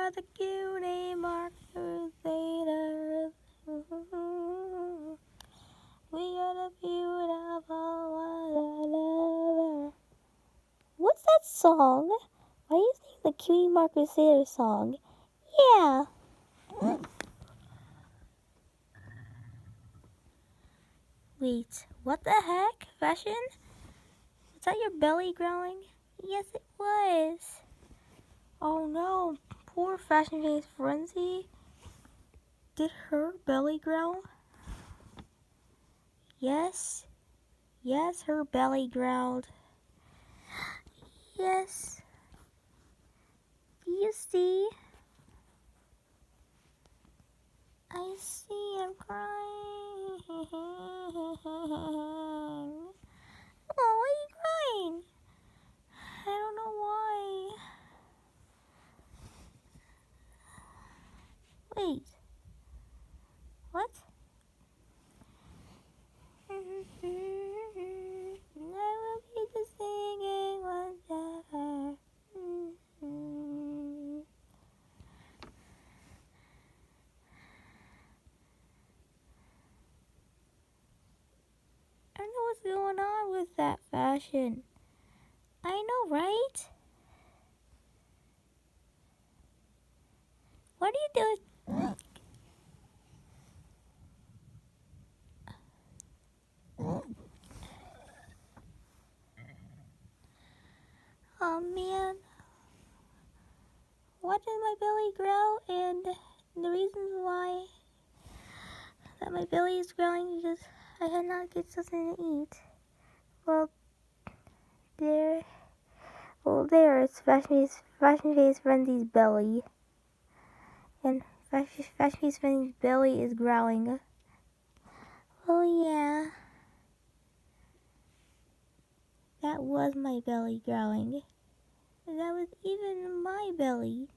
are the cutie mark crusaders. We are the beautiful one. What's that song? Why do you think the Cutie Mark Crusader song? Yeah. Wait, what the heck? Fashion? Was that your belly growling? Yes, it was. Oh no, poor Fashion Face Frenzy. Did her belly growl? Yes. Yes, her belly growled. Yes. Do you see? I see, I'm crying. Oh, why are you crying? I don't know why. Wait. What? I will be just singing whatever. I don't know what's going on with that fashion. I know, right? What are you doing? Oh man. What did my belly grow? And the reasons why that my belly is growing is because I had not get something to eat. Well, there is Fashion Face Frenzy's belly. And Fashion Face Frenzy's belly is growling. Oh yeah. That was my belly growling. That was even my belly.